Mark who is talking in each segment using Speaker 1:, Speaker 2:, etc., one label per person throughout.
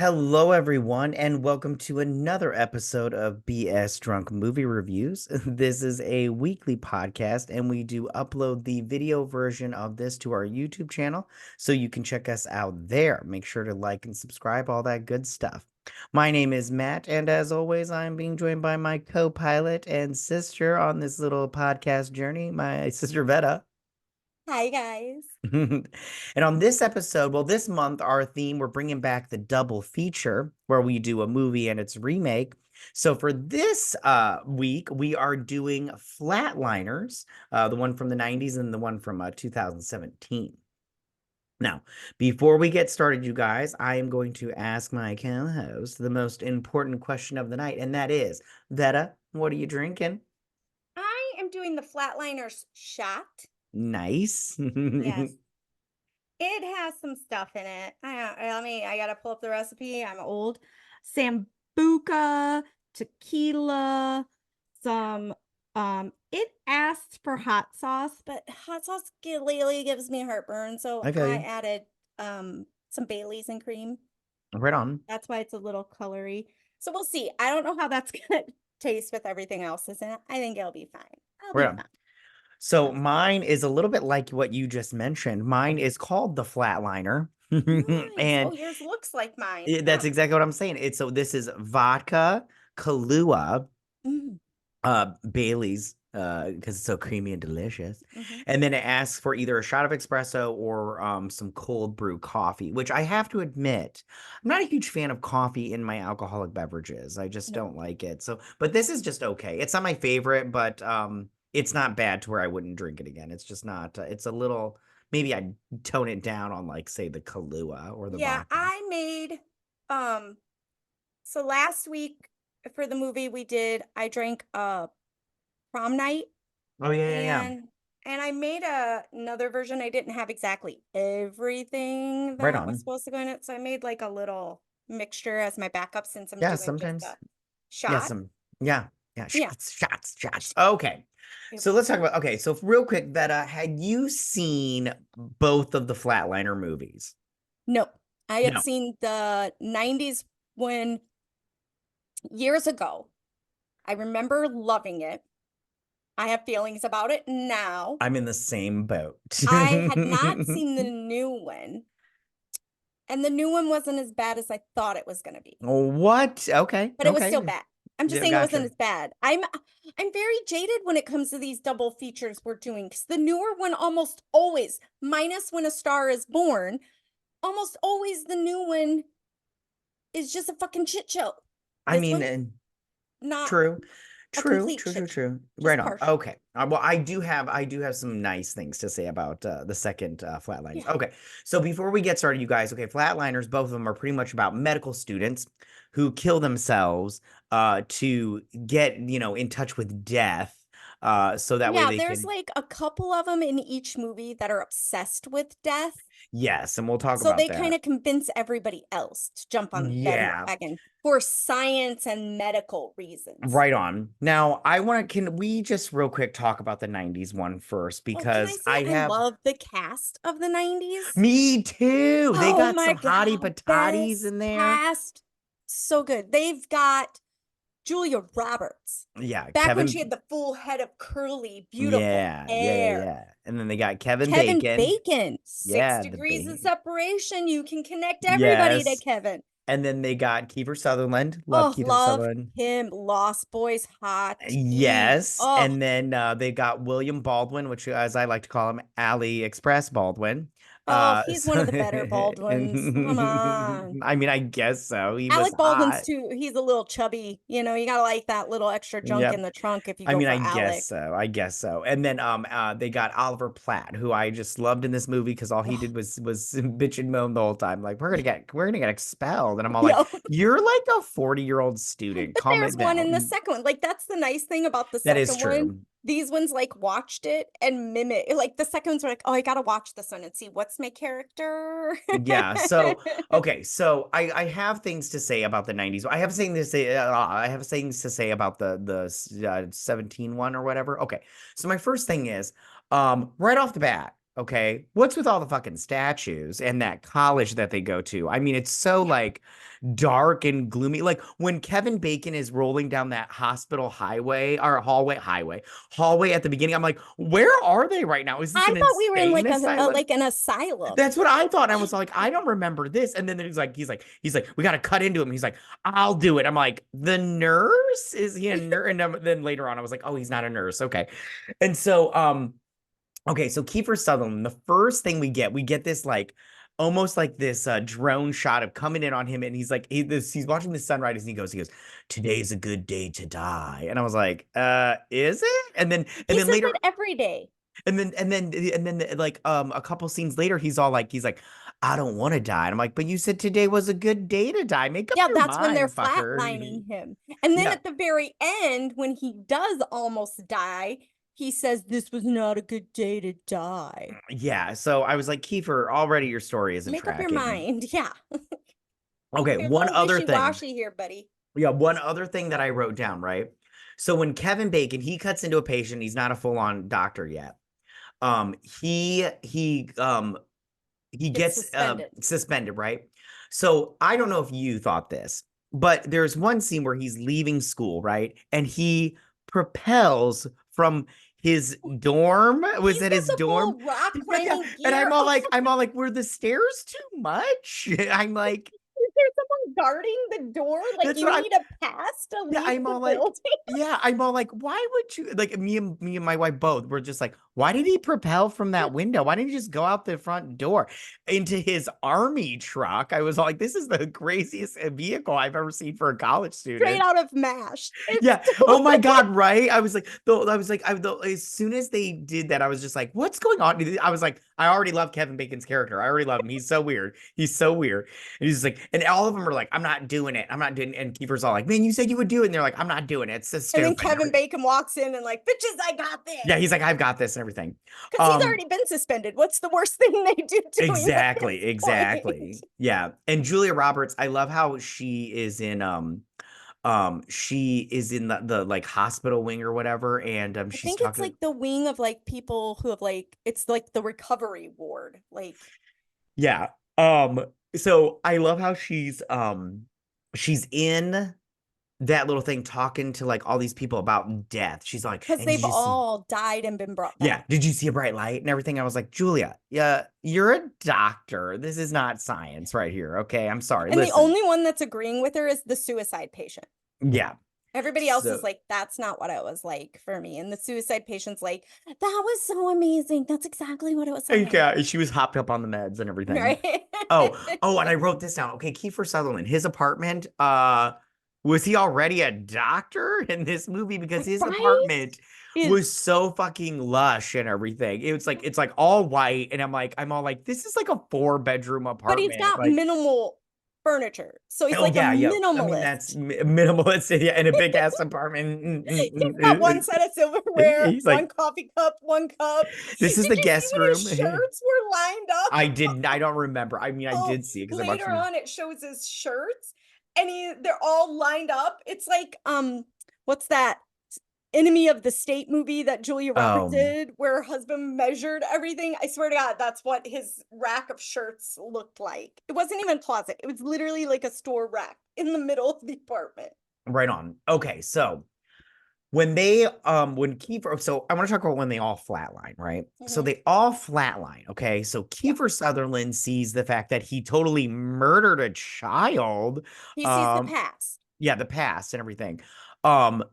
Speaker 1: Hello, everyone, and welcome to another episode of BS Drunk Movie Reviews. This is a weekly podcast, and we do upload the video version of this to our YouTube channel, so you can check us out there. Make sure to like and subscribe, all that good stuff. My name is Matt, and as always, I'm being joined by my co-pilot and sister on this little podcast journey, my sister Vetta.
Speaker 2: Hi, guys.
Speaker 1: And on this episode, well, this month, our theme, we're bringing back the double feature where we do a movie and its remake. So for this week, we are doing Flatliners, the one from the 90s and the one from 2017. Now, before we get started, you guys, I am going to ask my co-host the most important question of the night, and that is, Vetta, what are you drinking?
Speaker 2: I am doing the Flatliners shot.
Speaker 1: Nice.
Speaker 2: Yes. It has some stuff in it. I gotta pull up the recipe. I'm old. Sambuca, tequila, some it asks for hot sauce, but hot sauce lately gives me heartburn, so
Speaker 1: I feel
Speaker 2: I
Speaker 1: you.
Speaker 2: added some Baileys and cream.
Speaker 1: Right on.
Speaker 2: That's why it's a little colory. So we'll see. I don't know how that's gonna taste with everything else in it. I think it'll be fine. I'll
Speaker 1: Right
Speaker 2: be
Speaker 1: on.
Speaker 2: fine.
Speaker 1: So
Speaker 2: So
Speaker 1: mine is a little bit like what you just mentioned. Mine is called the Flatliner.
Speaker 2: nice. Oh,
Speaker 1: And
Speaker 2: yours looks like mine.
Speaker 1: that's
Speaker 2: Huh.
Speaker 1: exactly what I'm saying. It's so this is vodka, Kahlua,
Speaker 2: Mm,
Speaker 1: Bailey's, because it's so creamy and delicious.
Speaker 2: hmm
Speaker 1: And then it asks for either a shot of espresso or some cold brew coffee, which I have to admit, I'm not a huge fan of coffee in my alcoholic beverages. I just
Speaker 2: No.
Speaker 1: don't like it. So, but this is just okay. It's not my favorite, but it's not bad to where I wouldn't drink it again. It's just not, it's a little, maybe I'd tone it down on like say the Kahlua or the
Speaker 2: Yeah,
Speaker 1: vodka.
Speaker 2: I made um so last week for the movie I drank prom night
Speaker 1: Oh yeah, yeah, yeah.
Speaker 2: and I made another version. I didn't have exactly everything
Speaker 1: Right
Speaker 2: that was
Speaker 1: on.
Speaker 2: supposed to go in it, so I made like a little mixture as my backup since I'm
Speaker 1: Yeah,
Speaker 2: doing just
Speaker 1: sometimes.
Speaker 2: a
Speaker 1: Yeah,
Speaker 2: shot.
Speaker 1: yeah, yeah,
Speaker 2: Yeah.
Speaker 1: shots. Okay.
Speaker 2: Yep.
Speaker 1: So let's talk about, okay, so real quick, Vetta, had you seen both of the Flatliner movies?
Speaker 2: No. I had
Speaker 1: No.
Speaker 2: seen the 90s when years ago. I remember loving it. I have feelings about it now.
Speaker 1: I'm in the same boat.
Speaker 2: I had not seen the new one, and the new one wasn't as bad as I thought it was going to be,
Speaker 1: What? Okay,
Speaker 2: but it was still
Speaker 1: okay.
Speaker 2: bad. I'm just
Speaker 1: Yeah,
Speaker 2: saying it wasn't
Speaker 1: gotcha.
Speaker 2: as bad. I'm very jaded when it comes to these double features we're doing because the newer one almost always, minus When a Star is Born, almost always the new one is just a fucking shit show.
Speaker 1: I
Speaker 2: This
Speaker 1: mean,
Speaker 2: one's not
Speaker 1: true.
Speaker 2: a
Speaker 1: True,
Speaker 2: complete
Speaker 1: true, true,
Speaker 2: shit show,
Speaker 1: true. Right
Speaker 2: just
Speaker 1: on.
Speaker 2: partial.
Speaker 1: Okay. Well, I do have some nice things to say about the second Flatliners.
Speaker 2: Yeah.
Speaker 1: Okay. So before we get started, you guys, okay, Flatliners, both of them are pretty much about medical students who kill themselves to get, in touch with death. So that way
Speaker 2: Yeah,
Speaker 1: they
Speaker 2: there's
Speaker 1: can,
Speaker 2: like a couple of them in each movie that are obsessed with death.
Speaker 1: yes, and we'll talk
Speaker 2: So
Speaker 1: about
Speaker 2: they kind
Speaker 1: that.
Speaker 2: of convince everybody else to jump on the
Speaker 1: Yeah.
Speaker 2: bandwagon for science and medical reasons.
Speaker 1: Right on. Now, can we just real quick talk about the 90s one first?
Speaker 2: Oh, can I
Speaker 1: Because
Speaker 2: say
Speaker 1: I
Speaker 2: I
Speaker 1: have,
Speaker 2: love the cast of the 90s?
Speaker 1: me too. They
Speaker 2: Oh
Speaker 1: got
Speaker 2: my
Speaker 1: some hottie
Speaker 2: God,
Speaker 1: patatis
Speaker 2: best
Speaker 1: in there.
Speaker 2: cast. So good. They've got Julia Roberts.
Speaker 1: Yeah,
Speaker 2: Back when she had
Speaker 1: Kevin.
Speaker 2: the full head of curly, beautiful
Speaker 1: Yeah, yeah, yeah,
Speaker 2: hair.
Speaker 1: yeah. And then they got Kevin
Speaker 2: Kevin
Speaker 1: Bacon.
Speaker 2: Bacon, six
Speaker 1: Yeah, the
Speaker 2: degrees of
Speaker 1: bacon.
Speaker 2: separation. You can connect everybody to
Speaker 1: Yes.
Speaker 2: Kevin.
Speaker 1: And then they got Kiefer Sutherland. Love
Speaker 2: Oh,
Speaker 1: Kiefer
Speaker 2: love
Speaker 1: Sutherland.
Speaker 2: him. Lost Boys hot.
Speaker 1: Yes.
Speaker 2: Oh,
Speaker 1: And then they got William Baldwin, which, as I like to call him, Ali Express Baldwin.
Speaker 2: oh, he's one
Speaker 1: So
Speaker 2: of the better Baldwins. Come on.
Speaker 1: I mean, I guess so. He was
Speaker 2: Alec Baldwin's
Speaker 1: hot.
Speaker 2: too. He's a little chubby. You gotta like that little extra junk in
Speaker 1: Yep.
Speaker 2: the trunk if you
Speaker 1: I
Speaker 2: go
Speaker 1: mean,
Speaker 2: for
Speaker 1: I guess
Speaker 2: Alec.
Speaker 1: so. I guess so. And then they got Oliver Platt, who I just loved in this movie because all he
Speaker 2: Oh,
Speaker 1: did was bitch and moan the whole time. Like, we're gonna get expelled. And I'm all like,
Speaker 2: yeah.
Speaker 1: you're like a 40-year-old student.
Speaker 2: But
Speaker 1: Calm
Speaker 2: there's
Speaker 1: it
Speaker 2: one in the
Speaker 1: down.
Speaker 2: second one. Like that's the nice thing about the
Speaker 1: That is
Speaker 2: second one.
Speaker 1: true.
Speaker 2: These ones like watched it and mimic. Like the second ones were like, oh, I gotta watch this one and see what's my character.
Speaker 1: Yeah. So okay. So I have things to say about the 90s. I have things to say about the 17 one or whatever. Okay. So my first thing is right off the bat. Okay. What's with all the fucking statues and that college that they go to? I mean, it's so
Speaker 2: Yeah.
Speaker 1: like dark and gloomy. Like when Kevin Bacon is rolling down that hospital highway or hallway at the beginning, I'm like, where are they right now? Is this
Speaker 2: I
Speaker 1: an
Speaker 2: thought we were in
Speaker 1: insane asylum?
Speaker 2: like an asylum.
Speaker 1: That's what I thought. And I was like, I don't remember this. And then he's like, we got to cut into him. He's like, I'll do it. I'm like, the nurse? Is he a nurse? And then later on, I was like, oh, he's not a nurse. Okay. And so, okay, so Kiefer Sutherland, the first thing we get this like almost like this drone shot of coming in on him, and he's like he's watching the sunrise, and he goes, today's a good day to die. And I was like, is it? And
Speaker 2: He
Speaker 1: then
Speaker 2: says
Speaker 1: later,
Speaker 2: it every day.
Speaker 1: like a couple scenes later, he's like, I don't want to die. And I'm like, but you said today was a good day to die. Make up
Speaker 2: Yeah,
Speaker 1: your
Speaker 2: that's when they're
Speaker 1: mind, fucker.
Speaker 2: flatlining him. And then
Speaker 1: Yeah.
Speaker 2: at the very end, when he does almost die, he says, "This was not a good day to die."
Speaker 1: Yeah. So I was like, Kiefer, already your story isn't
Speaker 2: Make up your
Speaker 1: tracking.
Speaker 2: mind. Yeah.
Speaker 1: Okay,
Speaker 2: You're a
Speaker 1: one
Speaker 2: little
Speaker 1: other thing.
Speaker 2: wishy-washy here, buddy.
Speaker 1: Yeah, one other thing that I wrote down, right? So when Kevin Bacon, he cuts into a patient, he's not a full-on doctor yet. Um, he he um he
Speaker 2: It's
Speaker 1: gets
Speaker 2: suspended.
Speaker 1: suspended, right? So I don't know if you thought this, but there's one scene where he's leaving school, right? And he propels from his dorm. Was
Speaker 2: He's
Speaker 1: it
Speaker 2: got
Speaker 1: his
Speaker 2: the
Speaker 1: dorm?
Speaker 2: full rock
Speaker 1: Yeah.
Speaker 2: climbing
Speaker 1: And
Speaker 2: gear.
Speaker 1: I'm all like, were the stairs too much? I'm like,
Speaker 2: Is there someone guarding the door? Like
Speaker 1: that's
Speaker 2: you
Speaker 1: what I'm
Speaker 2: need a pass to
Speaker 1: yeah,
Speaker 2: leave
Speaker 1: I'm
Speaker 2: the
Speaker 1: all like,
Speaker 2: building?
Speaker 1: yeah, I'm all like, why would you like me and my wife both were just like, why did he propel from that window? Why didn't he just go out the front door into his army truck? I was all like, this is the craziest vehicle I've ever seen for a college
Speaker 2: Straight
Speaker 1: student.
Speaker 2: out of MASH. It's
Speaker 1: Yeah. Oh my
Speaker 2: totally
Speaker 1: God. Right. I was like, though, as soon as they did that, I was just like, what's going on? I was like, I already love Kevin Bacon's character. I already love him. He's so weird. He's so weird. And he's just like, and all of them are like, I'm not doing it. I'm not doing it. And Kiefer's all like, man, you said you would do it. And they're like, I'm not doing it. It's so
Speaker 2: And then
Speaker 1: stupid.
Speaker 2: Kevin Bacon walks in and like, bitches, I got
Speaker 1: Yeah.
Speaker 2: this.
Speaker 1: He's like, I've got this and everything.
Speaker 2: Because he's
Speaker 1: Um,
Speaker 2: already been suspended. What's the worst thing they do to him at
Speaker 1: exactly.
Speaker 2: this point?
Speaker 1: Exactly. Yeah. And Julia Roberts, I love how she is in the like hospital wing or whatever. And
Speaker 2: I
Speaker 1: she's
Speaker 2: think it's
Speaker 1: talking.
Speaker 2: like the wing of like people who have like, it's like the recovery ward. Like,
Speaker 1: Yeah. So I love how she's in that little thing talking to like all these people about death. She's like,
Speaker 2: because
Speaker 1: and did
Speaker 2: they've
Speaker 1: you see
Speaker 2: all died and been brought
Speaker 1: yeah,
Speaker 2: back.
Speaker 1: did you see a bright light and everything? I was like, Julia, yeah, you're a doctor. This is not science right here. Okay. I'm sorry.
Speaker 2: And the
Speaker 1: Listen.
Speaker 2: only one that's agreeing with her is the suicide patient.
Speaker 1: Yeah.
Speaker 2: Everybody else is
Speaker 1: So
Speaker 2: like, that's not what it was like for me. And the suicide patient's like, that was so amazing. That's exactly what it was like.
Speaker 1: yeah, she was hopped up on the meds and everything.
Speaker 2: Right?
Speaker 1: Oh, and I wrote this down. Okay, Kiefer Sutherland, his apartment, was he already a doctor in this movie? Because his
Speaker 2: Right?
Speaker 1: apartment
Speaker 2: Is
Speaker 1: was so fucking lush and everything. It's like all white, and I'm all like, this is like a 4-bedroom
Speaker 2: but he's
Speaker 1: apartment.
Speaker 2: got
Speaker 1: Like,
Speaker 2: minimal furniture. So he's
Speaker 1: oh
Speaker 2: like a
Speaker 1: yeah, yeah. I mean, that's
Speaker 2: minimalist.
Speaker 1: minimalist, yeah, in a big ass apartment.
Speaker 2: He's got one set of silverware,
Speaker 1: He's
Speaker 2: one
Speaker 1: like,
Speaker 2: coffee cup, one cup.
Speaker 1: this
Speaker 2: Did
Speaker 1: is the
Speaker 2: you see
Speaker 1: guest
Speaker 2: when his
Speaker 1: room.
Speaker 2: shirts were lined up?
Speaker 1: I don't remember. I mean, I
Speaker 2: Oh,
Speaker 1: did see it because I watched
Speaker 2: later
Speaker 1: them.
Speaker 2: on it shows his shirts and they're all lined up. It's like what's that Enemy of the State movie that Julia Roberts
Speaker 1: Oh,
Speaker 2: did where her husband measured everything? I swear to God, that's what his rack of shirts looked like. It wasn't even a closet. It was literally like a store rack in the middle of the apartment.
Speaker 1: right on. Okay, so when Kiefer, so I want to talk about when they all flatline, right? So
Speaker 2: Mhm.
Speaker 1: they all flatline, okay? So
Speaker 2: Yeah.
Speaker 1: Kiefer Sutherland sees the fact that he totally murdered a child.
Speaker 2: He sees the
Speaker 1: Um,
Speaker 2: past.
Speaker 1: yeah, the past and everything.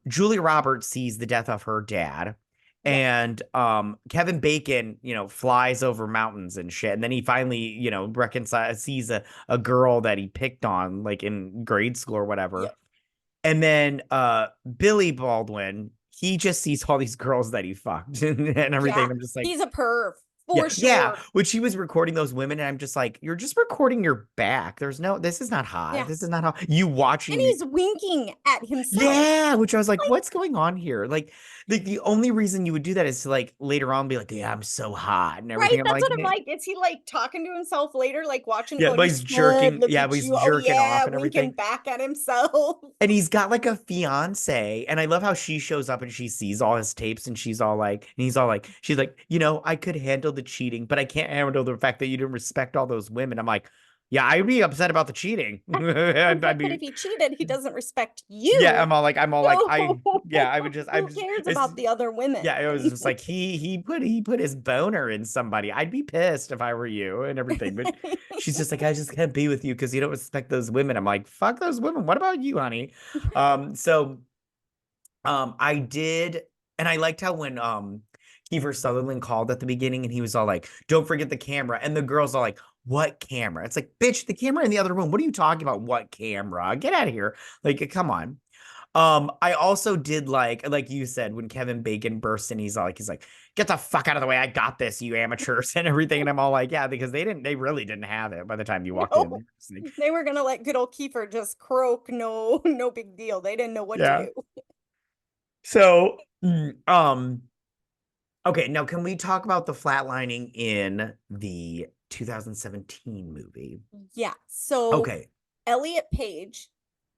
Speaker 1: Julia Roberts sees the death of her dad.
Speaker 2: Yeah.
Speaker 1: And Kevin Bacon, flies over mountains and shit. And then he finally, sees a girl that he picked on like in grade school or whatever.
Speaker 2: Yep.
Speaker 1: And then Billy Baldwin, he just sees all these girls that he fucked and
Speaker 2: Yeah.
Speaker 1: everything. I'm just like,
Speaker 2: He's a perv
Speaker 1: yeah,
Speaker 2: for
Speaker 1: yeah.
Speaker 2: sure.
Speaker 1: When she was recording those women, and I'm just like, you're just recording your back. This is not hot.
Speaker 2: Yeah.
Speaker 1: This is not hot. You
Speaker 2: And
Speaker 1: watching
Speaker 2: he's winking at himself.
Speaker 1: yeah, which I was like,
Speaker 2: Like,
Speaker 1: what's going on here? Like, the only reason you would do that is to like later on be like, yeah, I'm so hot and
Speaker 2: right?
Speaker 1: everything. I'm
Speaker 2: That's
Speaker 1: like,
Speaker 2: what I'm
Speaker 1: "Man."
Speaker 2: like. Is he like talking to himself later, like watching
Speaker 1: Yeah, but
Speaker 2: footage?
Speaker 1: he's
Speaker 2: Good,
Speaker 1: jerking.
Speaker 2: look
Speaker 1: Yeah, but
Speaker 2: at
Speaker 1: he's
Speaker 2: you. Oh
Speaker 1: jerking off
Speaker 2: yeah,
Speaker 1: and
Speaker 2: winking
Speaker 1: everything.
Speaker 2: back at himself.
Speaker 1: And he's got like a fiance, and I love how she shows up and she sees all his tapes, and she's all like, she's like, I could handle the cheating, but I can't handle the fact that you didn't respect all those women. I'm like, yeah, I'd be upset about the cheating. And I'd
Speaker 2: But if
Speaker 1: be,
Speaker 2: he cheated, he doesn't respect
Speaker 1: yeah,
Speaker 2: you.
Speaker 1: I'm all like,
Speaker 2: So
Speaker 1: yeah, I would just, I'm
Speaker 2: who
Speaker 1: just,
Speaker 2: cares
Speaker 1: it's,
Speaker 2: about the other women?
Speaker 1: yeah, it was just like he put his boner in somebody. I'd be pissed if I were you and everything. But she's just like, I just can't be with you because you don't respect those women. I'm like, fuck those women. What about you, honey? So I did, and I liked how when Kiefer Sutherland called at the beginning and he was all like, don't forget the camera. And the girls are like, what camera? It's like, bitch, the camera in the other room. What are you talking about? What camera? Get out of here. Like, come on. I also did like you said, when Kevin Bacon bursts in, he's like, get the fuck out of the way. I got this, you amateurs, and everything. And I'm all like, yeah, because they really didn't have it by the time you walked in.
Speaker 2: No, they were gonna let good old Kiefer just croak. No, no big deal. They didn't know what to
Speaker 1: Yeah.
Speaker 2: do.
Speaker 1: So, okay, now can we talk about the flatlining in the 2017 movie?
Speaker 2: Yeah. So
Speaker 1: Okay.
Speaker 2: Elliot Page,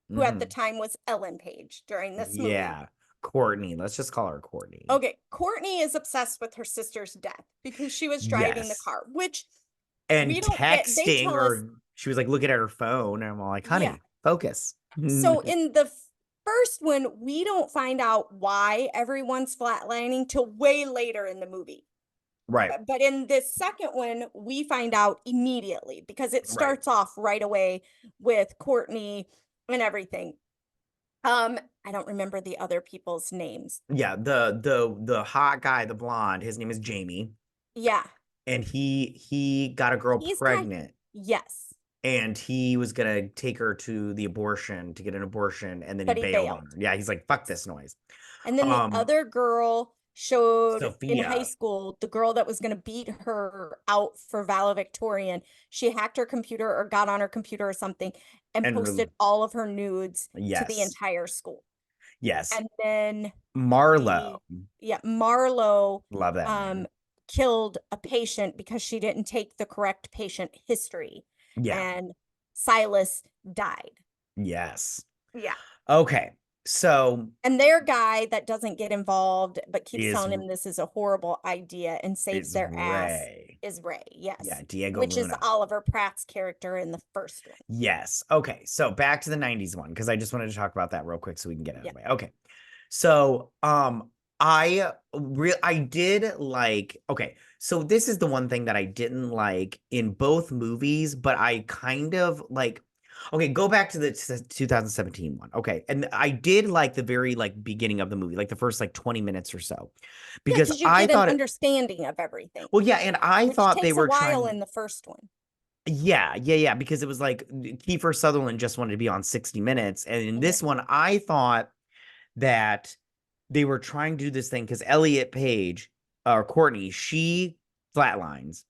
Speaker 2: who at the
Speaker 1: Hmm.
Speaker 2: time was Ellen Page during this movie.
Speaker 1: Yeah. Courtney. Let's just call her Courtney.
Speaker 2: Okay, Courtney is obsessed with her sister's death because she was driving the
Speaker 1: Yes.
Speaker 2: car, which
Speaker 1: And
Speaker 2: we don't get. They
Speaker 1: texting,
Speaker 2: tell us,
Speaker 1: or she was like looking at her phone, and I'm like,
Speaker 2: yeah.
Speaker 1: honey, focus.
Speaker 2: So in the first one, we don't find out why everyone's flatlining till way later in the movie.
Speaker 1: Right.
Speaker 2: But in this second one, we find out immediately because it
Speaker 1: Right.
Speaker 2: starts off right away with Courtney and everything. I don't remember the other people's names.
Speaker 1: Yeah, the hot guy, the blonde, his name is Jamie,
Speaker 2: Yeah,
Speaker 1: and he got a girl
Speaker 2: he's kind.
Speaker 1: pregnant,
Speaker 2: Yes,
Speaker 1: and he was gonna take her to the abortion to get an abortion, and then he
Speaker 2: but he
Speaker 1: bailed on
Speaker 2: bailed.
Speaker 1: her. Yeah, he's like, fuck this noise.
Speaker 2: And then the
Speaker 1: Um,
Speaker 2: other girl showed in high
Speaker 1: Sophia,
Speaker 2: school, the girl that was going to beat her out for valedictorian. She hacked her computer or got on her computer or something and
Speaker 1: and
Speaker 2: posted all of her nudes to the
Speaker 1: yes,
Speaker 2: entire school.
Speaker 1: yes,
Speaker 2: And then
Speaker 1: Marlo,
Speaker 2: the, yeah, Marlo
Speaker 1: love that
Speaker 2: um
Speaker 1: name.
Speaker 2: killed a patient because she didn't take the correct patient history,
Speaker 1: Yeah,
Speaker 2: and Silas died.
Speaker 1: yes.
Speaker 2: Yeah.
Speaker 1: Okay, so
Speaker 2: And their guy that doesn't get involved but keeps
Speaker 1: is
Speaker 2: telling him this is a horrible idea and saves
Speaker 1: is
Speaker 2: their ass
Speaker 1: Ray.
Speaker 2: is Ray.
Speaker 1: Yeah,
Speaker 2: Yes.
Speaker 1: Diego
Speaker 2: Which is
Speaker 1: Luna.
Speaker 2: Oliver Pratt's character in the first one.
Speaker 1: Yes. Okay. So back to the 90s one, because I just wanted to talk about that real quick so we can get out
Speaker 2: Yeah.
Speaker 1: of the way. Okay. So I did like, okay, so this is the one thing that I didn't like in both movies, but I kind of like, okay, go back to the 2017 one. Okay. And I did like the very like beginning of the movie, like the first like 20 minutes or so,
Speaker 2: Yeah,
Speaker 1: because
Speaker 2: because you
Speaker 1: I
Speaker 2: get an
Speaker 1: thought it,
Speaker 2: understanding of everything,
Speaker 1: well, yeah, and I
Speaker 2: which
Speaker 1: thought they
Speaker 2: takes a
Speaker 1: were
Speaker 2: while
Speaker 1: trying.
Speaker 2: in the first one.
Speaker 1: Yeah, because it was like Kiefer Sutherland just wanted to be on 60 Minutes. And in
Speaker 2: Mhm.
Speaker 1: this one, I thought that they were trying to do this thing because Elliot Page, or Courtney, she flatlines.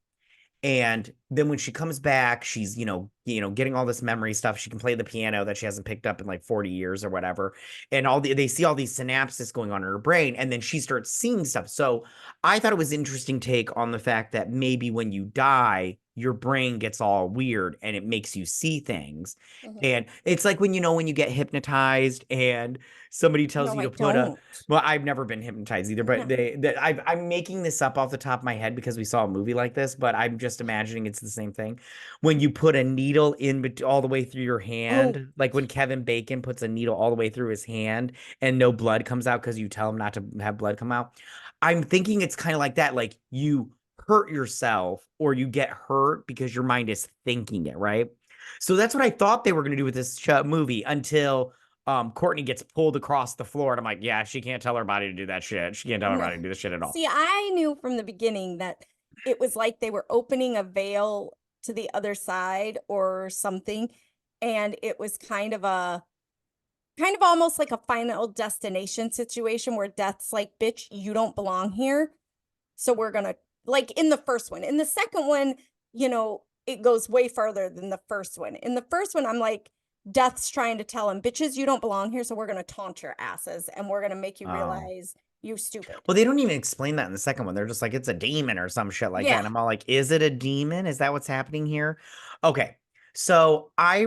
Speaker 1: And then when she comes back, she's, getting all this memory stuff. She can play the piano that she hasn't picked up in like 40 years or whatever. And they see all these synapses going on in her brain, and then she starts seeing stuff. So I thought it was an interesting take on the fact that maybe when you die, your brain gets all weird and it makes you see things.
Speaker 2: Mhm.
Speaker 1: And it's like when you get hypnotized and somebody tells
Speaker 2: No,
Speaker 1: you
Speaker 2: I
Speaker 1: to put a,
Speaker 2: don't.
Speaker 1: well, I've never been hypnotized either, but
Speaker 2: Yeah.
Speaker 1: I'm making this up off the top of my head because we saw a movie like this, but I'm just imagining it's the same thing. When you put a needle all the way through your
Speaker 2: Oh,
Speaker 1: hand, like when Kevin Bacon puts a needle all the way through his hand and no blood comes out because you tell him not to have blood come out. I'm thinking it's kind of like that, like you hurt yourself or you get hurt because your mind is thinking it, right? So that's what I thought they were going to do with this movie until Courtney gets pulled across the floor, and I'm like, yeah, she can't tell her body to do that shit. She can't tell her
Speaker 2: no.
Speaker 1: body to do this shit at all.
Speaker 2: See, I knew from the beginning that it was like they were opening a veil to the other side or something. And it was kind of almost like a final destination situation where death's like, bitch, you don't belong here. So we're gonna, like in the first one. In the second one, it goes way further than the first one. In the first one, I'm like, Death's trying to tell him, bitches, you don't belong here. So we're gonna taunt your asses and we're gonna make you
Speaker 1: Oh.
Speaker 2: realize you stupid.
Speaker 1: Well, they don't even explain that in the second one. They're just like, it's a demon or some shit like that.
Speaker 2: Yeah.
Speaker 1: And I'm all like, is it a demon? Is that what's happening here? Okay. So I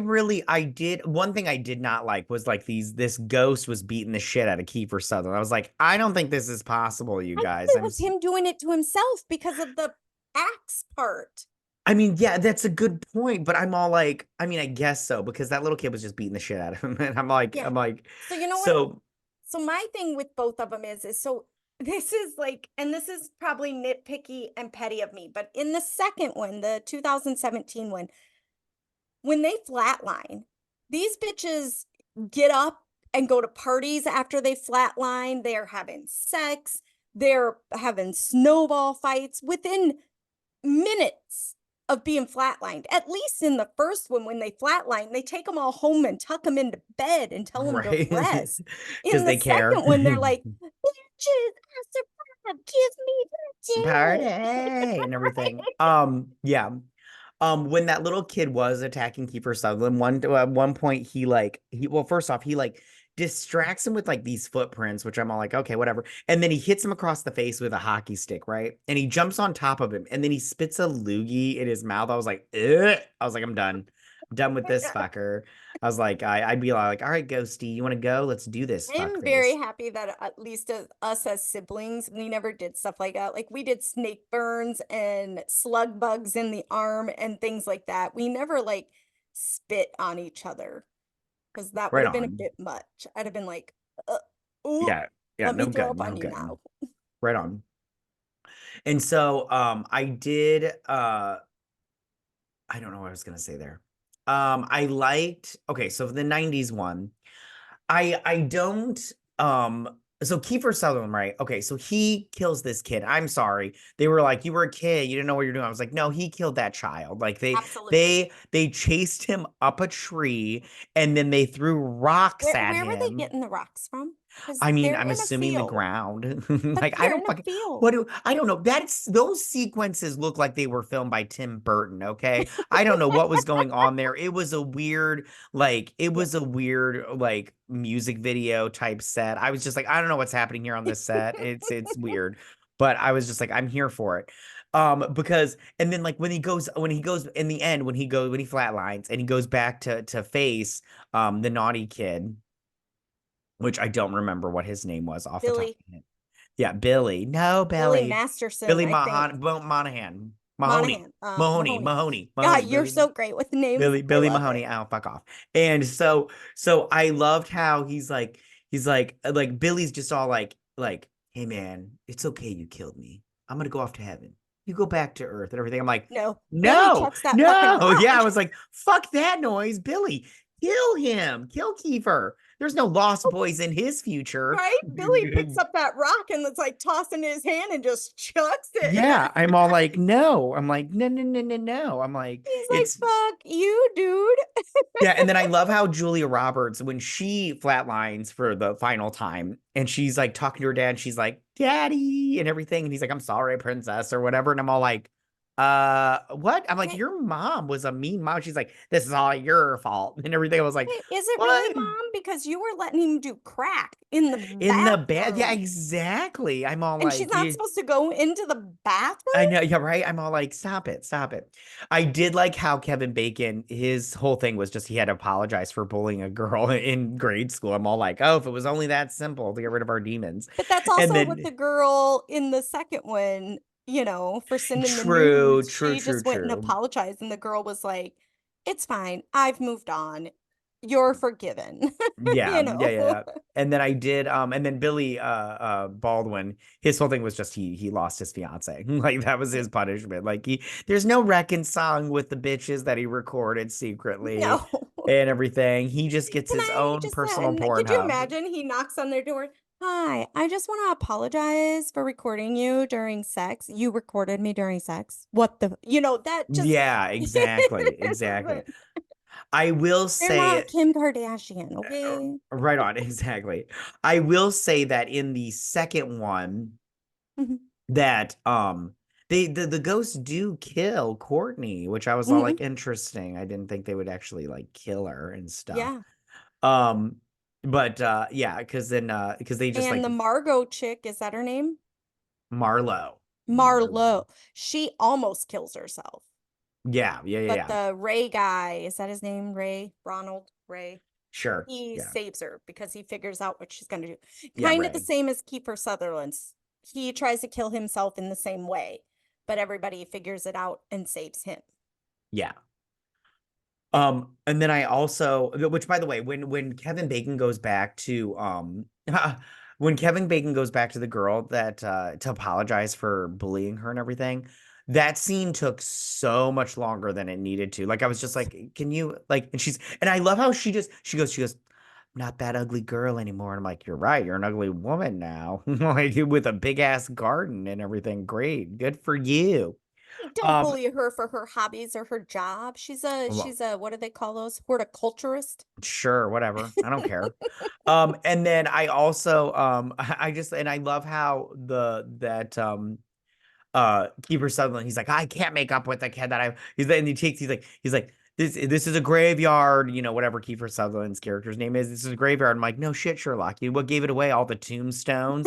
Speaker 1: did one thing I did not like was like this ghost was beating the shit out of Kiefer Sutherland. I was like, I don't think this is possible, you
Speaker 2: I
Speaker 1: guys.
Speaker 2: thought it was him doing it to himself because of the axe part.
Speaker 1: I mean, yeah, that's a good point, but I'm all like, I mean, I guess so because that little kid was just beating the shit out of him, and
Speaker 2: Yeah.
Speaker 1: I'm like,
Speaker 2: So you know what?
Speaker 1: so
Speaker 2: So my thing with both of them is so this is like, and this is probably nitpicky and petty of me, but in the second one, the 2017 one, when they flatline, these bitches get up and go to parties after they flatline. They're having sex. They're having snowball fights within minutes of being flatlined. At least in the first one, when they flatline, they take them all home and tuck them into bed and tell them to
Speaker 1: right,
Speaker 2: rest.
Speaker 1: because
Speaker 2: In the
Speaker 1: they care.
Speaker 2: second one, they're like, bitches, give me
Speaker 1: Party
Speaker 2: the
Speaker 1: and
Speaker 2: dick.
Speaker 1: everything. Yeah. When that little kid was attacking Kiefer Sutherland, at one point well, first off, he like distracts him with like these footprints, which I'm all like, okay, whatever. And then he hits him across the face with a hockey stick, right? And he jumps on top of him, and then he spits a loogie in his mouth. I was like, ugh. I was like, I'm done. I'm done with this fucker. I was like, I'd be like, all right, Ghosty, you want to go? Let's do this,
Speaker 2: I'm very
Speaker 1: fuckface.
Speaker 2: happy that at least as us as siblings, we never did stuff like that. Like we did snake burns and slug bugs in the arm and things like that. We never like spit on each other because that would
Speaker 1: Right
Speaker 2: have been a
Speaker 1: on.
Speaker 2: bit much. I'd have been like, "Ooh,
Speaker 1: Yeah, yeah,
Speaker 2: let me
Speaker 1: no
Speaker 2: throw
Speaker 1: good,
Speaker 2: up
Speaker 1: no
Speaker 2: on you
Speaker 1: good.
Speaker 2: now."
Speaker 1: Right on. And so I did I don't know what I was gonna say there. I liked okay, so the 90s one. I don't so Kiefer Sutherland, right? Okay, so he kills this kid. I'm sorry. They were like, you were a kid, you didn't know what you're doing. I was like, no, he killed that child. Like
Speaker 2: Absolutely.
Speaker 1: they chased him up a tree and then they threw rocks at
Speaker 2: Where were they
Speaker 1: him.
Speaker 2: getting the rocks from? Because
Speaker 1: I mean,
Speaker 2: they're
Speaker 1: I'm
Speaker 2: in a
Speaker 1: assuming the
Speaker 2: field.
Speaker 1: ground.
Speaker 2: But
Speaker 1: Like I
Speaker 2: they're
Speaker 1: don't
Speaker 2: in a
Speaker 1: fucking
Speaker 2: field.
Speaker 1: what do I don't know. That's those sequences look like they were filmed by Tim Burton, okay? I don't know what was going on there. It was a weird
Speaker 2: Yeah.
Speaker 1: like music video type set. I was just like I don't know what's happening here on this set. It's weird. But I was just like I'm here for it. Because and then like when he goes in the end when he flatlines and he goes back to face the naughty kid, which I don't remember what his name was off the top of
Speaker 2: Billy.
Speaker 1: my head. Yeah, Billy. No,
Speaker 2: Billy
Speaker 1: Billy.
Speaker 2: Masterson,
Speaker 1: Billy
Speaker 2: I think.
Speaker 1: Monahan. Mahoney.
Speaker 2: Monahan. Mahoney.
Speaker 1: Mahoney.
Speaker 2: God, you're so great with names. I
Speaker 1: Billy
Speaker 2: love it.
Speaker 1: Mahoney. Oh, fuck off. And so I loved how he's like Billy's just all like, hey man, it's okay you killed me. I'm gonna go off to heaven. You go back to Earth and everything. I'm like,
Speaker 2: No, Billy
Speaker 1: no,
Speaker 2: chucks that fucking
Speaker 1: no.
Speaker 2: rock.
Speaker 1: Yeah, I was like, fuck that noise. Billy, kill him. Kill Kiefer. There's no lost boys in his future.
Speaker 2: Right? Billy picks up that rock and it's like tossing in his hand and just chucks it.
Speaker 1: Yeah, I'm all like, no. I'm like, no, no, no, no, no. I'm like,
Speaker 2: He's like,
Speaker 1: it's
Speaker 2: fuck you, dude.
Speaker 1: yeah. And then I love how Julia Roberts, when she flatlines for the final time, and she's like talking to her dad, she's like, Daddy, and everything. And he's like, I'm sorry, princess, or whatever. And I'm all like, what? I'm like,
Speaker 2: Wait,
Speaker 1: your mom was a mean mom. She's like, this is all your fault, and everything. I was like,
Speaker 2: wait, is it really,
Speaker 1: what?
Speaker 2: Mom? Because you were letting him do crack in the
Speaker 1: In the bed? Yeah,
Speaker 2: bathroom.
Speaker 1: exactly. I'm all
Speaker 2: And she's
Speaker 1: like,
Speaker 2: not
Speaker 1: yeah.
Speaker 2: supposed to go into the
Speaker 1: I
Speaker 2: bathroom?
Speaker 1: know, yeah, right. I'm all like, stop it, stop it. I did like how Kevin Bacon, his whole thing was just he had to apologize for bullying a girl in grade school. I'm all like, oh, if it was only that simple to get rid of our demons.
Speaker 2: But that's
Speaker 1: And
Speaker 2: also what
Speaker 1: then
Speaker 2: the girl in the second one, for sending the nudes, she just went and
Speaker 1: true.
Speaker 2: apologized, and the girl was like, "It's fine. I've moved on. You're forgiven."
Speaker 1: Yeah,
Speaker 2: You
Speaker 1: yeah,
Speaker 2: know?
Speaker 1: yeah. And then I did and then Billy Baldwin, his whole thing was just he lost his fiance. Like that was
Speaker 2: Yeah.
Speaker 1: his punishment. Like there's no reconciling with the bitches that he recorded secretly
Speaker 2: No.
Speaker 1: and everything. He just gets
Speaker 2: Can
Speaker 1: his
Speaker 2: I
Speaker 1: own
Speaker 2: just
Speaker 1: personal
Speaker 2: could you
Speaker 1: Pornhub.
Speaker 2: imagine he knocks on their door? Hi, I just want to apologize for recording you during sex. You recorded me during sex. What the, that just
Speaker 1: Yeah, exactly. Exactly. I will
Speaker 2: they're not
Speaker 1: say
Speaker 2: Kim Kardashian, okay?
Speaker 1: right on, exactly. I will say that in the second one
Speaker 2: Mhm.
Speaker 1: that the ghosts do kill Courtney, which I was all
Speaker 2: Mhm.
Speaker 1: like interesting. I didn't think they would actually like kill her and stuff.
Speaker 2: Yeah.
Speaker 1: Um but yeah, because they just
Speaker 2: And
Speaker 1: like
Speaker 2: the Margot chick, is that her name?
Speaker 1: Marlowe.
Speaker 2: Marlowe. She almost kills herself.
Speaker 1: Yeah, yeah, yeah,
Speaker 2: But
Speaker 1: yeah.
Speaker 2: the Ray guy, is that his name? Ray? Ronald Ray?
Speaker 1: Sure.
Speaker 2: He
Speaker 1: Yeah.
Speaker 2: saves her because he figures out what she's going to do.
Speaker 1: Yeah,
Speaker 2: Kind of the
Speaker 1: Ray.
Speaker 2: same as Kiefer Sutherland's. He tries to kill himself in the same way. but everybody figures it out and saves him.
Speaker 1: Yeah. And then I also, which by the way, when Kevin Bacon goes back to when Kevin Bacon goes back to the girl that to apologize for bullying her and everything, that scene took so much longer than it needed to. Like I was just like, can you like, and I love how she goes, not that ugly girl anymore. And I'm like, you're right, you're an ugly woman now. Like with a big ass garden and everything. Great. Good for you.
Speaker 2: Don't
Speaker 1: Um,
Speaker 2: bully her for her hobbies or her job.
Speaker 1: well,
Speaker 2: She's a what do they call those? Horticulturist.
Speaker 1: sure, whatever. I don't care. And then I also I just and I love how the that Kiefer Sutherland, he's like, I can't make up with the kid that he's like, this is a graveyard, whatever Kiefer Sutherland's character's name is. This is a graveyard. I'm like, no shit, Sherlock. What gave it away? All the tombstones.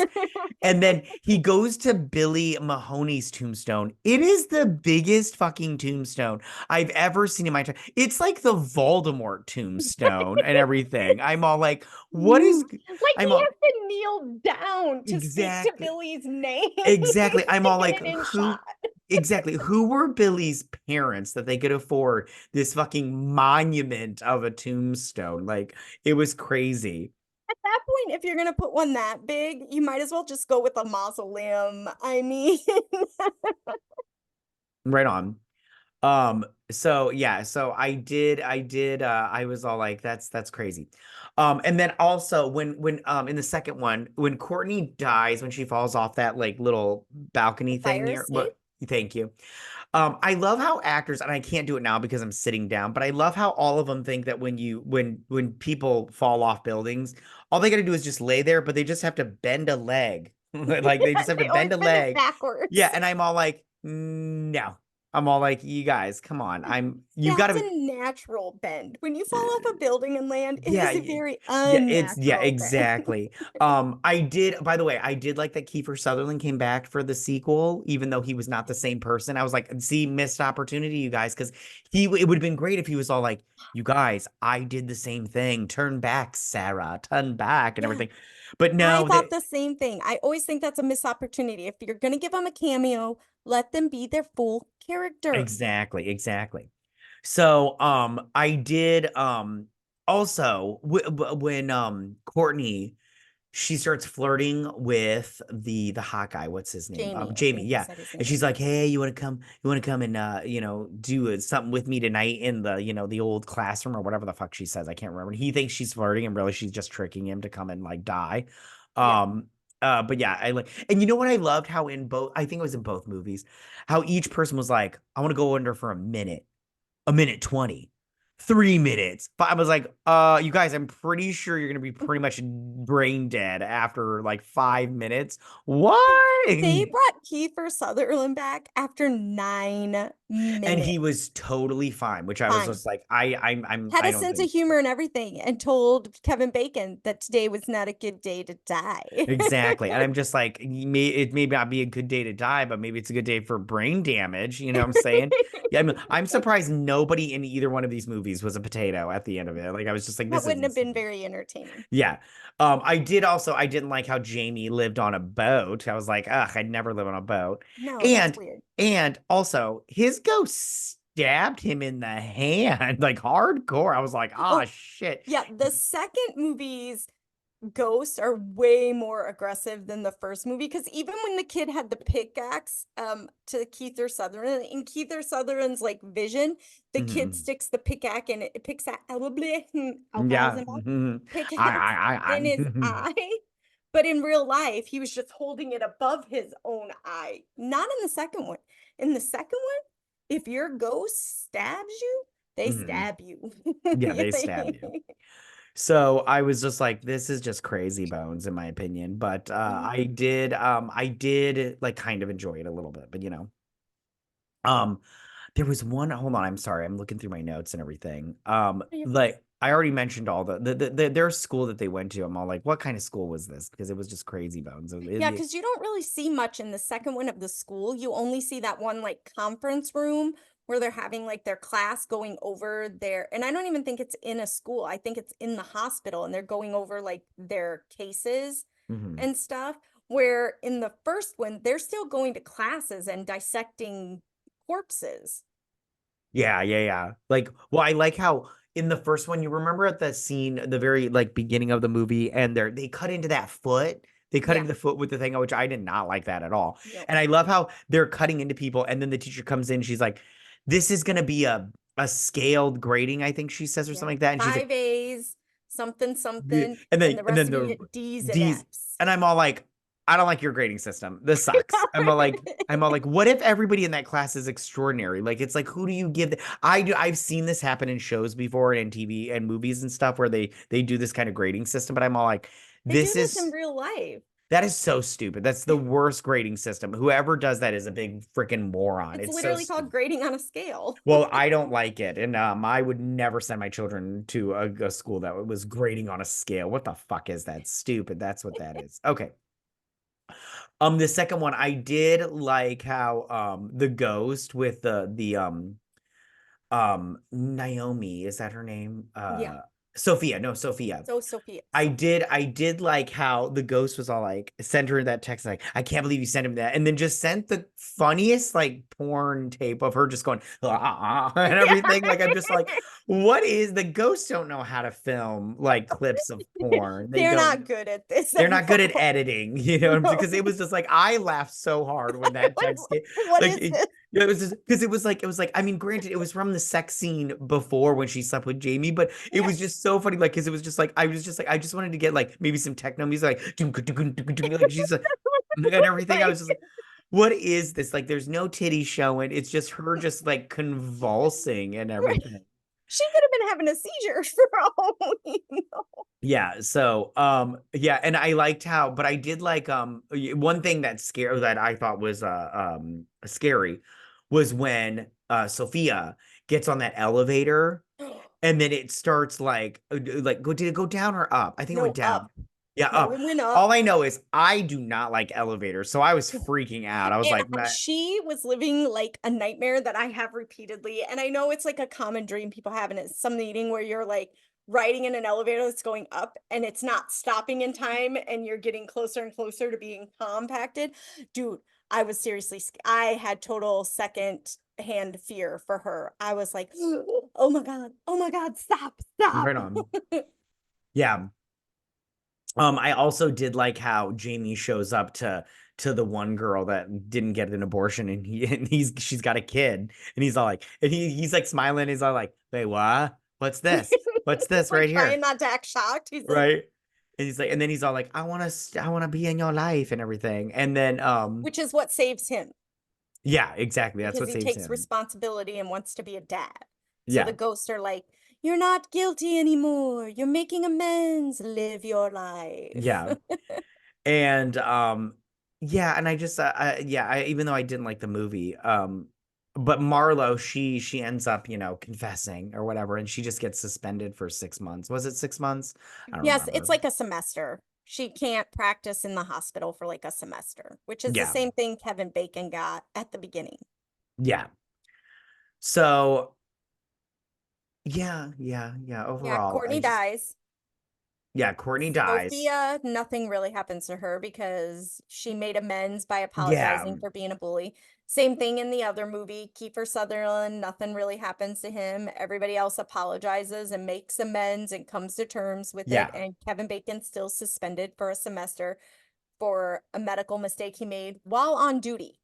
Speaker 1: And then he goes to Billy Mahoney's tombstone. It is the biggest fucking tombstone I've ever seen in my time. It's like the Voldemort tombstone and everything. I'm all like, what is
Speaker 2: Like
Speaker 1: I'm
Speaker 2: he
Speaker 1: all
Speaker 2: has to kneel down to speak to
Speaker 1: exactly.
Speaker 2: Billy's name
Speaker 1: Exactly. I'm
Speaker 2: to
Speaker 1: all
Speaker 2: get
Speaker 1: like,
Speaker 2: it in
Speaker 1: who
Speaker 2: shot.
Speaker 1: exactly who were Billy's parents that they could afford this fucking monument of a tombstone? Like it was crazy.
Speaker 2: At that point, if you're gonna put one that big, you might as well just go with a mausoleum. I mean,
Speaker 1: Right on. So yeah, so I was all like, that's crazy. And then also when in the second one, when Courtney dies, when she falls off that like little balcony thing
Speaker 2: fire
Speaker 1: near,
Speaker 2: escape.
Speaker 1: but thank you. I love how actors, and I can't do it now because I'm sitting down, but I love how all of them think that when people fall off buildings, all they got to do is just lay there, but they just have to bend a leg. Like they
Speaker 2: Yeah,
Speaker 1: just have to
Speaker 2: they always
Speaker 1: bend a
Speaker 2: bend it
Speaker 1: leg. Yeah,
Speaker 2: backwards.
Speaker 1: and I'm all like, no. I'm all like, you guys, come on. You
Speaker 2: That's
Speaker 1: gotta
Speaker 2: a natural bend. When you fall off a building and land, it
Speaker 1: yeah,
Speaker 2: is a very
Speaker 1: yeah,
Speaker 2: unnatural bend.
Speaker 1: exactly. I did, by the way, I did like that Kiefer Sutherland came back for the sequel, even though he was not the same person. I was like, see, missed opportunity, you guys, because it would have been great if he was all like, you guys, I did the same thing. Turn back, Sarah, turn back and
Speaker 2: Yeah,
Speaker 1: everything. But
Speaker 2: I
Speaker 1: no,
Speaker 2: thought
Speaker 1: that
Speaker 2: the same thing. I always think that's a missed opportunity. If you're gonna give them a cameo, let them be their full character.
Speaker 1: exactly. So, I did, also when Courtney she starts flirting with the hot guy. What's his name?
Speaker 2: Jamie, I
Speaker 1: Jamie.
Speaker 2: think you
Speaker 1: Yeah,
Speaker 2: said his
Speaker 1: and she's
Speaker 2: name.
Speaker 1: like, "Hey, you want to come and do something with me tonight in the old classroom or whatever the fuck she says. I can't remember. And he thinks she's flirting, and really she's just tricking him to come and like die.
Speaker 2: Yeah.
Speaker 1: Um, but yeah, I like, and you know what I loved how in both, I think it was in both movies, how each person was like, I want to go under for a minute 20, 3 minutes. But I was like, you guys, I'm pretty sure you're gonna be pretty much brain dead after like 5 minutes. What?
Speaker 2: They brought Kiefer Sutherland back after 9 minutes.
Speaker 1: And he was totally fine, which I was
Speaker 2: Fine.
Speaker 1: just like,
Speaker 2: Had
Speaker 1: I
Speaker 2: a
Speaker 1: don't
Speaker 2: sense of
Speaker 1: think so.
Speaker 2: humor and everything, and told Kevin Bacon that today was not a good day to die.
Speaker 1: Exactly. And I'm just like, it may not be a good day to die, but maybe it's a good day for brain damage. You know what I'm saying? Yeah, I'm surprised nobody in either one of these movies was a potato at the end of it. Like I was just like,
Speaker 2: That
Speaker 1: this
Speaker 2: wouldn't have
Speaker 1: is
Speaker 2: been very entertaining.
Speaker 1: yeah. I didn't like how Jamie lived on a boat. I was like, ugh, I'd never live on a boat.
Speaker 2: No, that's
Speaker 1: And
Speaker 2: weird.
Speaker 1: and also his ghost stabbed him in the hand, like hardcore. I was like, ah
Speaker 2: Oh,
Speaker 1: shit.
Speaker 2: yeah, the second movie's ghosts are way more aggressive than the first movie because even when the kid had the pickaxe to Keither Sutherland in Keither Sutherland's like vision, the kid
Speaker 1: Mhm.
Speaker 2: sticks the pickaxe and it picks that
Speaker 1: Yeah.
Speaker 2: pickaxe in his eye. But in real life, he was just holding it above his own eye. Not in the second one. In the second one, if your ghost stabs you, they
Speaker 1: Mhm.
Speaker 2: stab you.
Speaker 1: Yeah, they stabbed you. So I was just like, this is just crazy bones, in my opinion. But I did like kind of enjoy it a little bit, but um, there was one, hold on, I'm sorry, I'm looking through my notes and everything.
Speaker 2: You're fine.
Speaker 1: Like I already mentioned all their school that they went to. I'm all like, what kind of school was this? Because it was just crazy bones.
Speaker 2: Yeah, because you don't really see much in the second one of the school. You only see that one like conference room where they're having like their class going over their, and I don't even think it's in a school. I think it's in the hospital and they're going over like their cases
Speaker 1: Mhm.
Speaker 2: and stuff. Where in the first one, they're still going to classes and dissecting corpses.
Speaker 1: Yeah, yeah, yeah. Like, well, I like how in the first one, you remember at the scene, the very like beginning of the movie, and they cut into that foot. They cut
Speaker 2: Yeah.
Speaker 1: into the foot with the thing, which I did not like that at all.
Speaker 2: No.
Speaker 1: And I love how they're cutting into people, and then the teacher comes in, she's like, "This is gonna be a scaled grading," I think she says, or
Speaker 2: Yeah.
Speaker 1: something like that. And she's like,
Speaker 2: Five A's, something, something,
Speaker 1: and
Speaker 2: and the
Speaker 1: then
Speaker 2: rest of you
Speaker 1: the
Speaker 2: get D's and
Speaker 1: D's,
Speaker 2: F's.
Speaker 1: and I'm all like, I don't like your grading system. This sucks. I'm all like, what if everybody in that class is extraordinary? Like, it's like, who do you give? I've seen this happen in shows before and in TV and movies and stuff where they do this kind of grading system, but I'm all like,
Speaker 2: They do
Speaker 1: this
Speaker 2: this in
Speaker 1: is
Speaker 2: real life.
Speaker 1: that is so stupid. That's the worst grading system. Whoever does that is a big freaking moron.
Speaker 2: It's
Speaker 1: It's so
Speaker 2: literally called
Speaker 1: stupid.
Speaker 2: grading on a scale.
Speaker 1: Well, I don't like it, and I would never send my children to a school that was grading on a scale. What the fuck is that? Stupid. That's what that is. Okay. The second one, I did like how the ghost with the Naomi, is that her name?
Speaker 2: Yeah.
Speaker 1: Sophia. No, Sophia.
Speaker 2: So Sophia.
Speaker 1: I did like how the ghost was all like sent her that text like, I can't believe you sent him that, and then just sent the funniest like porn tape of her just going and everything. Like, I'm just like, what is the ghosts don't know how to film like clips of porn. They
Speaker 2: They're not
Speaker 1: don't.
Speaker 2: good at this
Speaker 1: They're
Speaker 2: at
Speaker 1: not good at
Speaker 2: all.
Speaker 1: editing,
Speaker 2: No.
Speaker 1: because it was just like I laughed so hard when that
Speaker 2: Like,
Speaker 1: text came.
Speaker 2: what
Speaker 1: Like,
Speaker 2: is this?
Speaker 1: it was just because it was like, I mean, granted, it was from the sex scene before when she slept with Jamie, but it
Speaker 2: Yeah.
Speaker 1: was just so funny, like, because it was just like I was just like I just wanted to get like maybe some techno music, like like she's like and everything. I
Speaker 2: Like,
Speaker 1: was just like, what is this? Like, there's no titty showing. It's just her just like convulsing and everything.
Speaker 2: she could have been having a seizure for all we know.
Speaker 1: Yeah, so yeah, and I liked how, but I did like one thing that I thought was scary was when Sophia gets on that elevator and then it starts like did it go down or up? I think it went
Speaker 2: No,
Speaker 1: down.
Speaker 2: up.
Speaker 1: Yeah,
Speaker 2: No,
Speaker 1: up.
Speaker 2: it went up.
Speaker 1: All I know is I do not like elevators, so I was freaking out. I was
Speaker 2: And
Speaker 1: like,
Speaker 2: she was living like a nightmare that I have repeatedly. And I know it's like a common dream people have, and it's some meeting where you're like riding in an elevator that's going up and it's not stopping in time and you're getting closer and closer to being compacted. Dude, I was seriously, I had total second hand fear for her. I was like, oh my God, stop,
Speaker 1: right
Speaker 2: stop.
Speaker 1: on. Yeah. I also did like how Jamie shows up to the one girl that didn't get an abortion, and she's got a kid, and he's all like, and he's like smiling, he's all like, wait, what? What's this? What's this
Speaker 2: Like
Speaker 1: right
Speaker 2: trying
Speaker 1: here?
Speaker 2: not to act shocked. He's like,
Speaker 1: Right? And he's like, and then he's all like, I wanna be in your life and everything. And then
Speaker 2: which is what saves him,
Speaker 1: yeah, exactly. That's
Speaker 2: because
Speaker 1: what
Speaker 2: he
Speaker 1: saves
Speaker 2: takes
Speaker 1: him.
Speaker 2: responsibility and wants to be a dad. So the
Speaker 1: Yeah,
Speaker 2: ghosts are like, you're not guilty anymore. You're making amends. Live your life.
Speaker 1: yeah. And yeah, and I just yeah, even though I didn't like the movie, but Marlo, she ends up, confessing or whatever, and she just gets suspended for 6 months. Was it 6 months? I don't
Speaker 2: Yes, it's
Speaker 1: remember.
Speaker 2: like a semester. She can't practice in the hospital for like a semester, which is the
Speaker 1: Yeah.
Speaker 2: same thing Kevin Bacon got at the beginning.
Speaker 1: Yeah. So yeah, yeah, yeah.
Speaker 2: Yeah,
Speaker 1: Overall, I
Speaker 2: Courtney
Speaker 1: just
Speaker 2: dies.
Speaker 1: yeah, Courtney dies.
Speaker 2: Sophia, nothing really happens to her because she made amends by
Speaker 1: Yeah.
Speaker 2: apologizing for being a bully. Same thing in the other movie, Kiefer Sutherland, nothing really happens to him. Everybody else apologizes and makes amends and comes to terms with it.
Speaker 1: Yeah.
Speaker 2: And Kevin Bacon's still suspended for a semester for a medical mistake he made while on duty,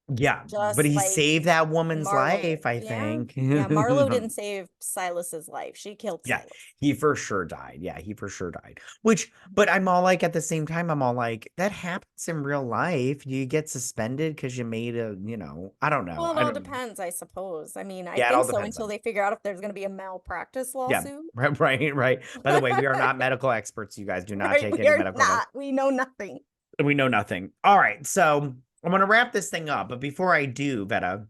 Speaker 1: Yeah. But
Speaker 2: just
Speaker 1: he
Speaker 2: like
Speaker 1: saved that woman's
Speaker 2: Marlo did.
Speaker 1: life, I
Speaker 2: Yeah.
Speaker 1: think.
Speaker 2: Yeah. Marlo didn't save Silas's life. She killed
Speaker 1: Yeah,
Speaker 2: Silas.
Speaker 1: he for sure died. Yeah, he for sure died. But I'm all like, at the same time, I'm all like, that happens in real life. You get suspended because you made I don't know.
Speaker 2: Well, it
Speaker 1: I
Speaker 2: all
Speaker 1: don't know.
Speaker 2: depends, I suppose. I mean, I
Speaker 1: Yeah, it
Speaker 2: think
Speaker 1: all
Speaker 2: so
Speaker 1: depends
Speaker 2: until
Speaker 1: on.
Speaker 2: they figure out if there's going to be a malpractice
Speaker 1: Yeah,
Speaker 2: lawsuit.
Speaker 1: right, right, right. By the way, we are not medical experts. You guys do not
Speaker 2: Right?
Speaker 1: take
Speaker 2: We
Speaker 1: any
Speaker 2: are
Speaker 1: medical advice.
Speaker 2: not. We know nothing.
Speaker 1: We know nothing. All right, so I'm gonna wrap this thing up. But before I do, Veta,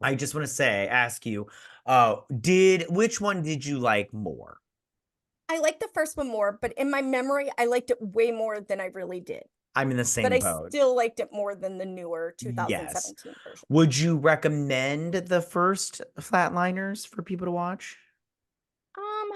Speaker 1: I just want to ask you, did which one did you like more?
Speaker 2: I like the first one more, but in my memory, I liked it way more than I really did.
Speaker 1: I'm in the
Speaker 2: But
Speaker 1: same
Speaker 2: I
Speaker 1: boat.
Speaker 2: still liked it more than the newer
Speaker 1: Yes.
Speaker 2: 2017 version.
Speaker 1: Would you recommend the first Flatliners for people to watch?
Speaker 2: Um,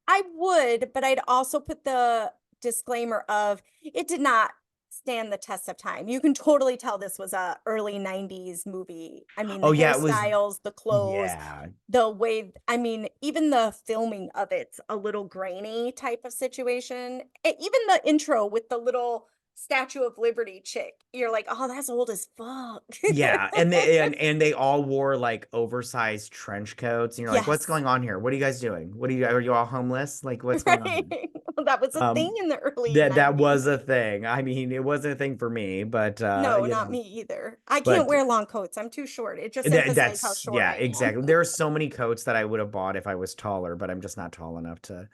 Speaker 2: I would, but I'd also put the disclaimer of it did not stand the test of time. You can totally tell this was a early 90s movie. I mean, the
Speaker 1: Oh yeah, it was.
Speaker 2: hairstyles, the clothes,
Speaker 1: Yeah.
Speaker 2: the way, I mean, even the filming of it's a little grainy type of situation. Even the intro with the little Statue of Liberty chick, you're like, oh, that's old as fuck.
Speaker 1: Yeah, and they all wore like oversized trench coats, and you're like, "What's
Speaker 2: Yes.
Speaker 1: going on here? What are you guys doing? Are you all homeless? Like, what's going on here?"
Speaker 2: Right. Well, that was a thing in the early
Speaker 1: That
Speaker 2: 90s.
Speaker 1: was a thing. I mean, it wasn't a thing for me, but
Speaker 2: No, not me either. I can't
Speaker 1: but
Speaker 2: wear long coats. I'm too short. It just
Speaker 1: that
Speaker 2: emphasizes how
Speaker 1: that's
Speaker 2: short
Speaker 1: yeah,
Speaker 2: I am.
Speaker 1: exactly. There are so many coats that I would have bought if I was taller, but I'm just not tall enough to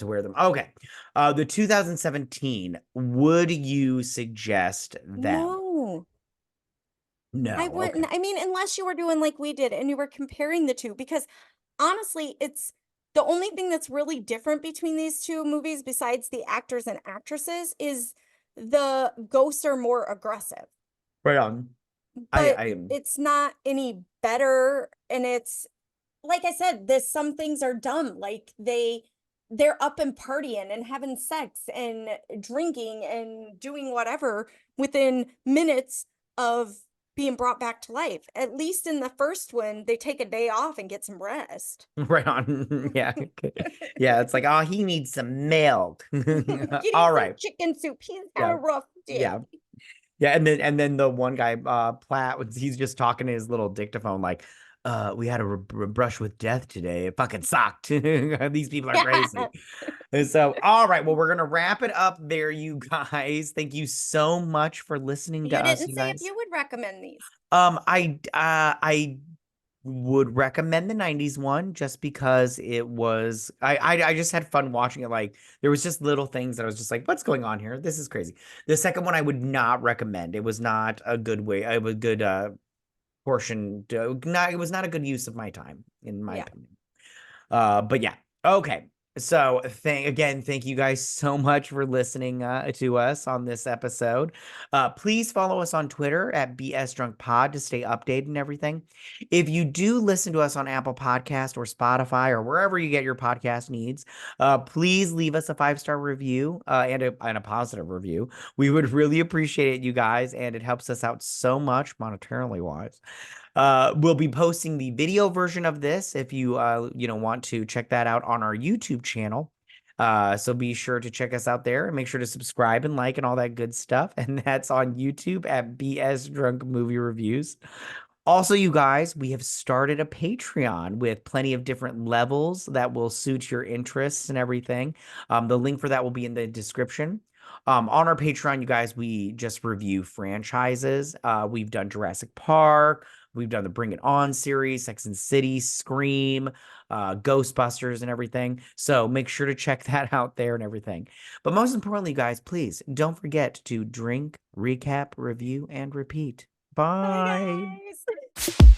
Speaker 1: wear them. Okay. The 2017, would you suggest them?
Speaker 2: No, I
Speaker 1: No. Okay.
Speaker 2: wouldn't. I mean, unless you were doing like we did and you were comparing the two, because honestly, it's the only thing that's really different between these two movies, besides the actors and actresses, is the ghosts are more aggressive,
Speaker 1: Right on.
Speaker 2: but
Speaker 1: I am
Speaker 2: it's not any better. And it's like I said, there's some things are dumb. Like they're up and partying and having sex and drinking and doing whatever within minutes of being brought back to life. At least in the first one, they take a day off and get some rest.
Speaker 1: right on. Yeah. Yeah, it's like, oh, he needs some milk.
Speaker 2: Get him
Speaker 1: All
Speaker 2: some
Speaker 1: right.
Speaker 2: chicken soup. He's had a
Speaker 1: Yeah.
Speaker 2: rough day.
Speaker 1: Yeah. Yeah, and then the one guy, Platt, he's just talking to his little dictaphone, like, we had a brush with death today. It fucking sucked. These people are crazy.
Speaker 2: Yeah.
Speaker 1: And so, all right, well, we're gonna wrap it up there, you guys. Thank you so much for listening to
Speaker 2: You
Speaker 1: us,
Speaker 2: didn't
Speaker 1: you
Speaker 2: say if
Speaker 1: guys.
Speaker 2: you would recommend these.
Speaker 1: I would recommend the 90s one just because it was I just had fun watching it. Like there was just little things that I was just like, what's going on here? This is crazy. The second one I would not recommend. It was not a good way, it was a good portion not it was not a good use of my time, in my
Speaker 2: Yeah.
Speaker 1: opinion. But yeah. Okay. So thank you guys so much for listening to us on this episode. Please follow us on Twitter at BS Drunk Pod to stay updated and everything. If you do listen to us on Apple Podcast or Spotify or wherever you get your podcast needs, please leave us a 5-star review and a positive review. We would really appreciate it, you guys, and it helps us out so much monetarily wise. We'll be posting the video version of this if you want to check that out on our YouTube channel. So be sure to check us out there and make sure to subscribe and like and all that good stuff. And that's on YouTube at BS Drunk Movie Reviews. Also, you guys, we have started a Patreon with plenty of different levels that will suit your interests and everything. The link for that will be in the description. On our Patreon, you guys, we just review franchises. We've done Jurassic Park. We've done the Bring It On series, Sex and the City, Scream, Ghostbusters, and everything. So make sure to check that out there and everything. But most importantly, guys, please don't forget to drink, recap, review, and repeat.
Speaker 2: Bye,
Speaker 1: Bye.
Speaker 2: guys.